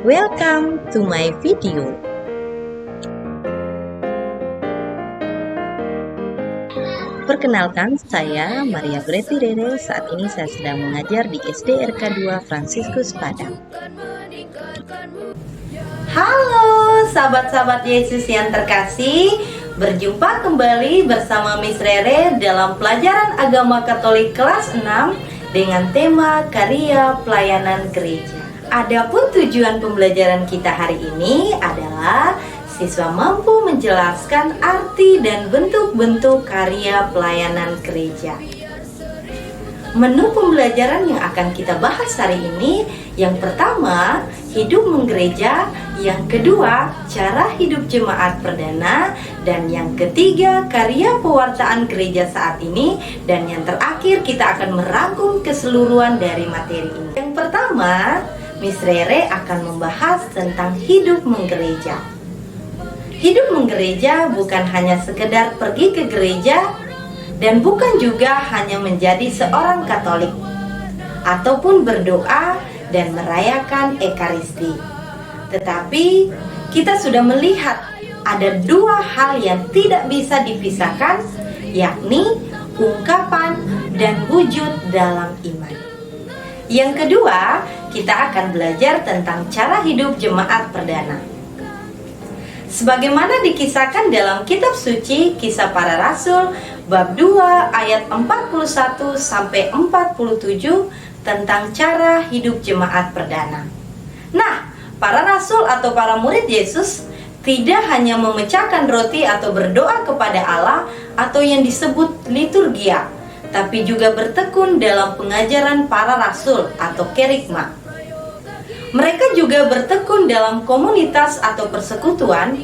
Welcome to my video. Perkenalkan, saya Maria Greti Rere. Saat ini saya sedang mengajar di SDRK 2 Fransiskus Padang. Halo sahabat-sahabat Yesus yang terkasih, berjumpa kembali bersama Miss Rere dalam pelajaran agama Katolik kelas 6 dengan tema karya pelayanan gereja. Adapun tujuan pembelajaran kita hari ini adalah siswa mampu menjelaskan arti dan bentuk-bentuk karya pelayanan gereja. Menu pembelajaran yang akan kita bahas hari ini, yang pertama, hidup menggereja, yang kedua, cara hidup jemaat perdana, dan yang ketiga, karya pewartaan gereja saat ini, dan yang terakhir kita akan merangkum keseluruhan dari materi ini. Yang pertama, Miss Rere akan membahas tentang hidup menggereja. Hidup menggereja bukan hanya sekedar pergi ke gereja, dan bukan juga hanya menjadi seorang Katolik ataupun berdoa dan merayakan Ekaristi. Tetapi kita sudah melihat ada dua hal yang tidak bisa dipisahkan, yakni ungkapan dan wujud dalam iman. Yang kedua, kita akan belajar tentang cara hidup jemaat perdana. Sebagaimana dikisahkan dalam kitab suci Kisah Para Rasul bab 2 ayat 41 sampai 47 tentang cara hidup jemaat perdana. Nah, para rasul atau para murid Yesus tidak hanya memecahkan roti atau berdoa kepada Allah atau yang disebut liturgia, tapi juga bertekun dalam pengajaran para rasul atau kerigma. Mereka juga bertekun dalam komunitas atau persekutuan,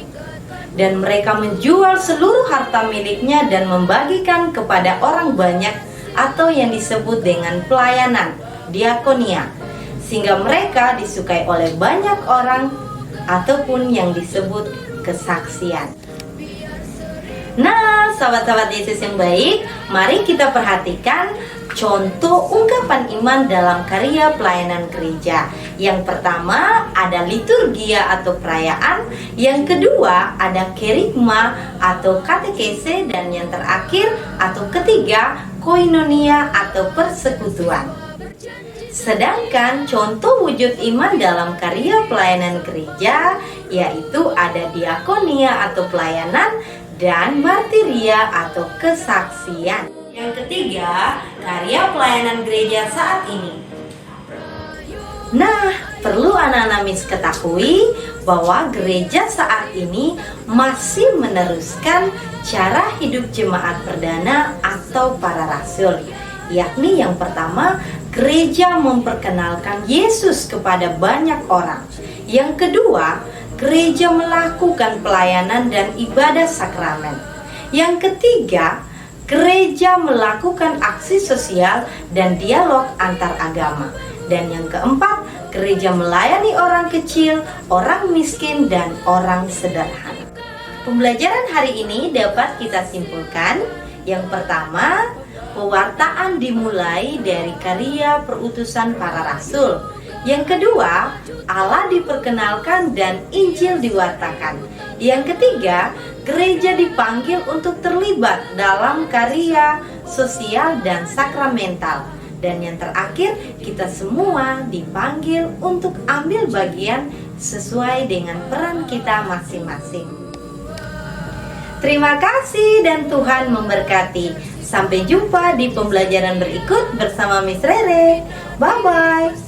dan mereka menjual seluruh harta miliknya dan membagikan kepada orang banyak atau yang disebut dengan pelayanan, diakonia, sehingga mereka disukai oleh banyak orang ataupun yang disebut kesaksian. Nah, sahabat-sahabat Yesus yang baik, mari kita perhatikan contoh ungkapan iman dalam karya pelayanan gereja. Yang pertama ada liturgia atau perayaan, yang kedua ada kerigma atau katekese, dan yang terakhir atau ketiga koinonia atau persekutuan. Sedangkan contoh wujud iman dalam karya pelayanan gereja yaitu ada diakonia atau pelayanan dan martiria atau kesaksian. Yang ketiga, karya pelayanan gereja saat ini. Nah, perlu anak-anak Miss ketahui bahwa gereja saat ini masih meneruskan cara hidup jemaat perdana atau para rasul. Yakni yang pertama, gereja memperkenalkan Yesus kepada banyak orang. Yang kedua, gereja melakukan pelayanan dan ibadah sakramen. Yang ketiga, gereja melakukan aksi sosial dan dialog antar agama. Dan yang keempat, gereja melayani orang kecil, orang miskin, dan orang sederhana. Pembelajaran hari ini dapat kita simpulkan. Yang pertama, pewartaan dimulai dari karya perutusan para rasul. Yang kedua, Allah diperkenalkan dan Injil diwartakan. Yang ketiga, gereja dipanggil untuk terlibat dalam karya sosial dan sakramental. Dan yang terakhir, kita semua dipanggil untuk ambil bagian sesuai dengan peran kita masing-masing. Terima kasih dan Tuhan memberkati. Sampai jumpa di pembelajaran berikut bersama Miss Rere. Bye-bye.